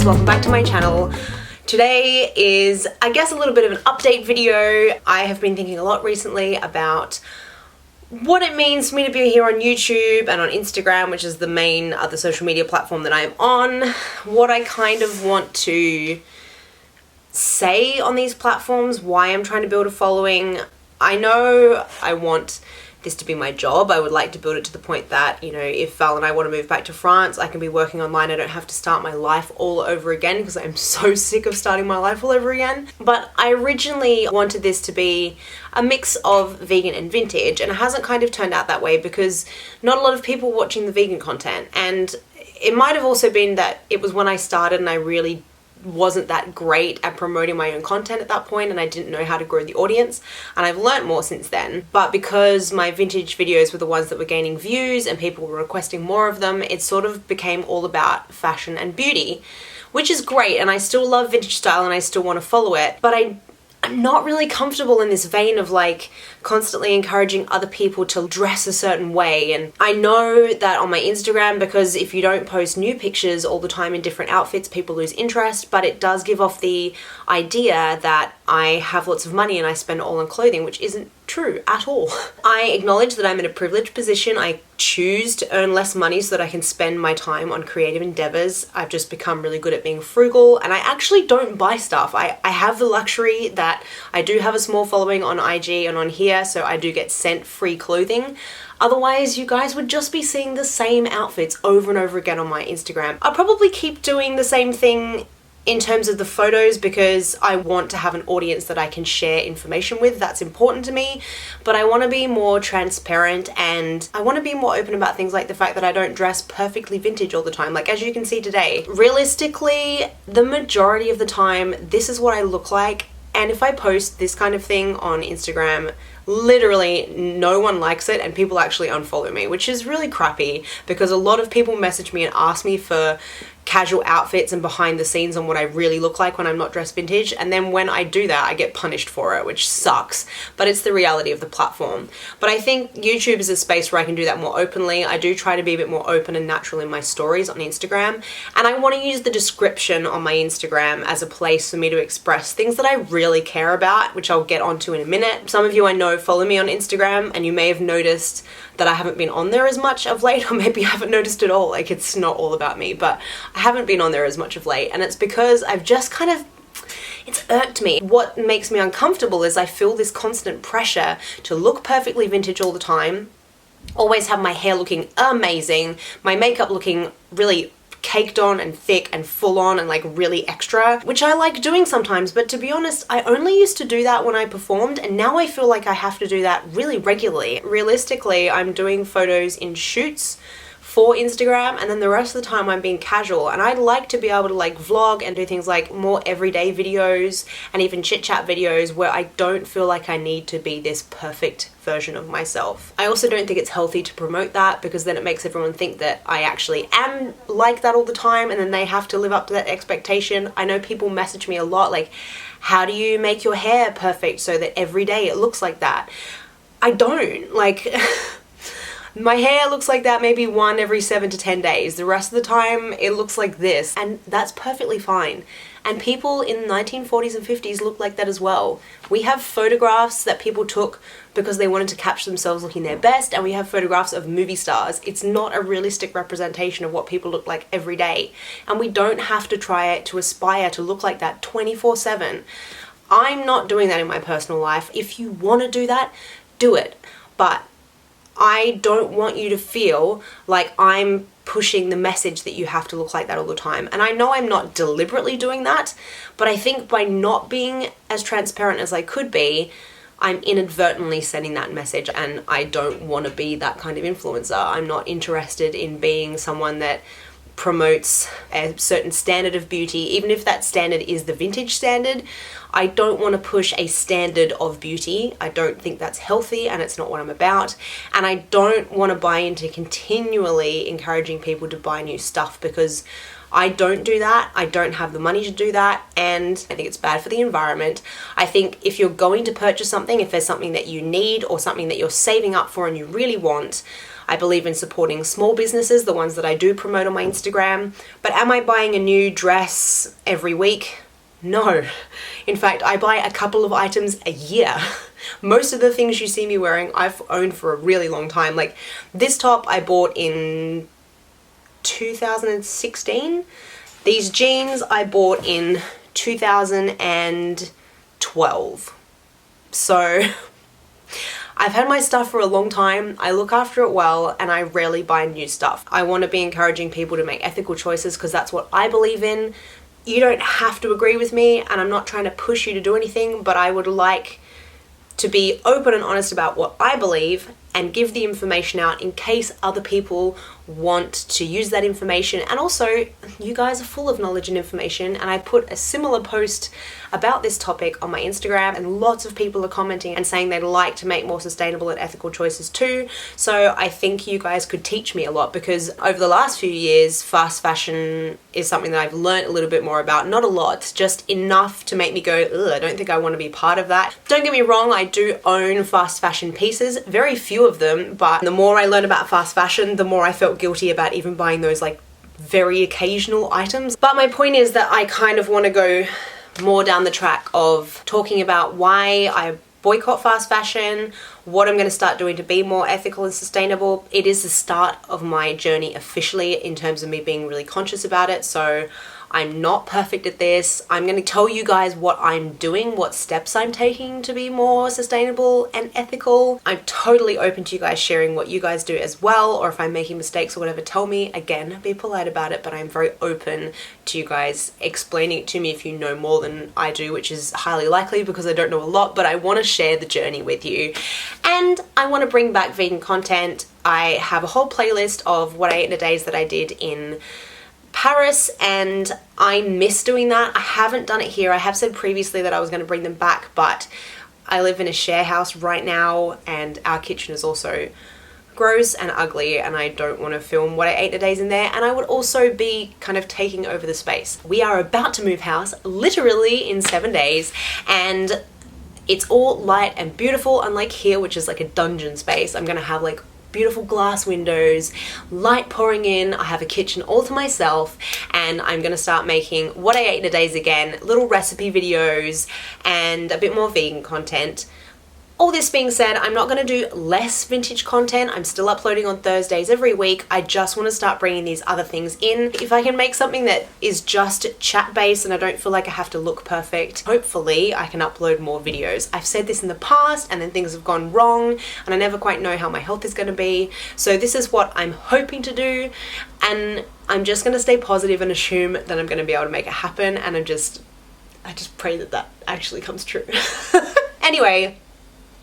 guys, welcome back to my channel. Today is, I guess, a little bit of an update video. I have been thinking a lot recently about what it means for me to be here on YouTube and on Instagram, which is the main other social media platform that I'm on. What I kind of want to say on these platforms, why I'm trying to build a following. I know I want this to be my job. I would like to build it to the point that, you know, if Val and I want to move back to France, I can be working online. I don't have to start my life all over again because I'm so sick of starting my life all over again. But I originally wanted this to be a mix of vegan and vintage, and it hasn't kind of turned out that way because not a lot of people watching the vegan content. And it might have also been that it was when I started and I really wasn't that great at promoting my own content at that point, and I didn't know how to grow the audience, and I've learnt more since then. But because my vintage videos were the ones that were gaining views and people were requesting more of them, it sort of became all about fashion and beauty, which is great, and I still love vintage style and I still want to follow it, but I'm not really comfortable in this vein of like constantly encouraging other people to dress a certain way. And I know that on my Instagram, because if you don't post new pictures all the time in different outfits, people lose interest, but it does give off the idea that I have lots of money and I spend it all on clothing, which isn't true at all. I acknowledge that I'm in a privileged position. I choose to earn less money so that I can spend my time on creative endeavors. I've just become really good at being frugal, and I actually don't buy stuff. I have the luxury that I do have a small following on IG and on here, so I do get sent free clothing. Otherwise, you guys would just be seeing the same outfits over and over again on my Instagram. I'll probably keep doing the same thing in terms of the photos because I want to have an audience that I can share information with. That's important to me, but I want to be more transparent and I want to be more open about things like the fact that I don't dress perfectly vintage all the time. Like, as you can see today, realistically, the majority of the time, this is what I look like. And if I post this kind of thing on Instagram, literally no one likes it and people actually unfollow me, which is really crappy because a lot of people message me and ask me for casual outfits and behind the scenes on what I really look like when I'm not dressed vintage, and then when I do that I get punished for it, which sucks, but it's the reality of the platform. But I think YouTube is a space where I can do that more openly. I do try to be a bit more open and natural in my stories on Instagram, and I want to use the description on my Instagram as a place for me to express things that I really care about, which I'll get onto in a minute. Some of you I know follow me on Instagram, and you may have noticed that I haven't been on there as much of late, or maybe you haven't noticed at all. Like, it's not all about me, but I haven't been on there as much of late, and it's because I've just kind of, it's irked me. What makes me uncomfortable is I feel this constant pressure to look perfectly vintage all the time, always have my hair looking amazing, my makeup looking really caked on and thick and full on and like really extra, which I like doing sometimes, but to be honest, I only used to do that when I performed, and now I feel like I have to do that really regularly. Realistically, I'm doing photos in shoots for Instagram, and then the rest of the time I'm being casual, and I'd like to be able to like vlog and do things like more everyday videos and even chit chat videos where I don't feel like I need to be this perfect version of myself. I also don't think it's healthy to promote that because then it makes everyone think that I actually am like that all the time, and then they have to live up to that expectation. I know people message me a lot like, how do you make your hair perfect so that every day it looks like that? I don't. Like my hair looks like that maybe one every 7 to 10 days. The rest of the time it looks like this, and that's perfectly fine. And people in the 1940s and 50s look like that as well. We have photographs that people took because they wanted to capture themselves looking their best, and we have photographs of movie stars. It's not a realistic representation of what people look like every day, and we don't have to try to aspire to look like that 24/7. I'm not doing that in my personal life. If you want to do that, do it. But I don't want you to feel like I'm pushing the message that you have to look like that all the time. And I know I'm not deliberately doing that, but I think by not being as transparent as I could be, I'm inadvertently sending that message, and I don't want to be that kind of influencer. I'm not interested in being someone that promotes a certain standard of beauty, even if that standard is the vintage standard. I don't want to push a standard of beauty. I don't think that's healthy, and it's not what I'm about. And I don't want to buy into continually encouraging people to buy new stuff because I don't do that. I don't have the money to do that, and I think it's bad for the environment. I think if you're going to purchase something, if there's something that you need or something that you're saving up for and you really want, I believe in supporting small businesses, the ones that I do promote on my Instagram. But am I buying a new dress every week? No. In fact, I buy a couple of items a year. Most of the things you see me wearing, I've owned for a really long time. Like this top I bought in 2016. These jeans I bought in 2012. So I've had my stuff for a long time, I look after it well, and I rarely buy new stuff. I want to be encouraging people to make ethical choices because that's what I believe in. You don't have to agree with me, and I'm not trying to push you to do anything, but I would like to be open and honest about what I believe and give the information out in case other people want to use that information. And also, you guys are full of knowledge and information, and I put a similar post about this topic on my Instagram, and lots of people are commenting and saying they'd like to make more sustainable and ethical choices too. So I think you guys could teach me a lot, because over the last few years, fast fashion is something that I've learned a little bit more about. Not a lot, just enough to make me go, ugh, I don't think I want to be part of that. Don't get me wrong, I do own fast fashion pieces, very few of them, but the more I learned about fast fashion, the more I felt guilty about even buying those like very occasional items. But my point is that I kind of want to go more down the track of talking about why I boycott fast fashion, what I'm going to start doing to be more ethical and sustainable. It is the start of my journey officially in terms of me being really conscious about it, so I'm not perfect at this. I'm going to tell you guys what I'm doing, what steps I'm taking to be more sustainable and ethical. I'm totally open to you guys sharing what you guys do as well, or if I'm making mistakes or whatever, tell me. Again, be polite about it, but I'm very open to you guys explaining it to me if you know more than I do, which is highly likely because I don't know a lot, but I want to share the journey with you. And I want to bring back vegan content. I have a whole playlist of what I ate in a days that I did in Paris, and I miss doing that. I haven't done it here. I have said previously that I was going to bring them back, but I live in a share house right now and our kitchen is also gross and ugly, and I don't want to film what I ate in a days in there, and I would also be kind of taking over the space. We are about to move house literally in 7 days, and it's all light and beautiful, unlike here, which is like a dungeon space. I'm going to have like beautiful glass windows, light pouring in. I have a kitchen all to myself, and I'm gonna start making what I ate in a days again, little recipe videos and a bit more vegan content. All this being said, I'm not going to do less vintage content. I'm still uploading on Thursdays every week. I just want to start bringing these other things in. If I can make something that is just chat-based and I don't feel like I have to look perfect, hopefully I can upload more videos. I've said this in the past and then things have gone wrong and I never quite know how my health is going to be. So this is what I'm hoping to do, and I'm just going to stay positive and assume that I'm going to be able to make it happen, and I just pray that that actually comes true. Anyway,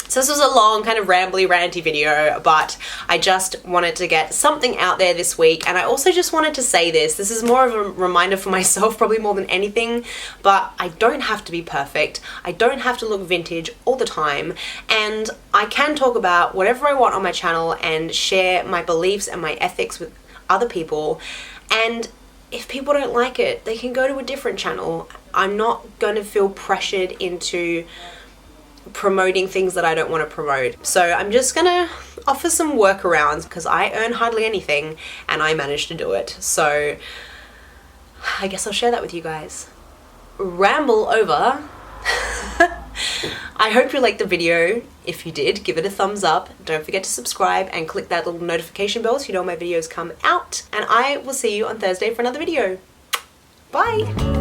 so this was a long, kind of rambly, ranty video, but I just wanted to get something out there this week, and I also just wanted to say this. This is more of a reminder for myself, probably more than anything, but I don't have to be perfect. I don't have to look vintage all the time, and I can talk about whatever I want on my channel and share my beliefs and my ethics with other people, and if people don't like it, they can go to a different channel. I'm not going to feel pressured into promoting things that I don't want to promote. So I'm just gonna offer some workarounds because I earn hardly anything and I managed to do it. So I guess I'll share that with you guys. Ramble over. I hope you liked the video. If you did, give it a thumbs up. Don't forget to subscribe and click that little notification bell so you know when my videos come out. And I will see you on Thursday for another video. Bye!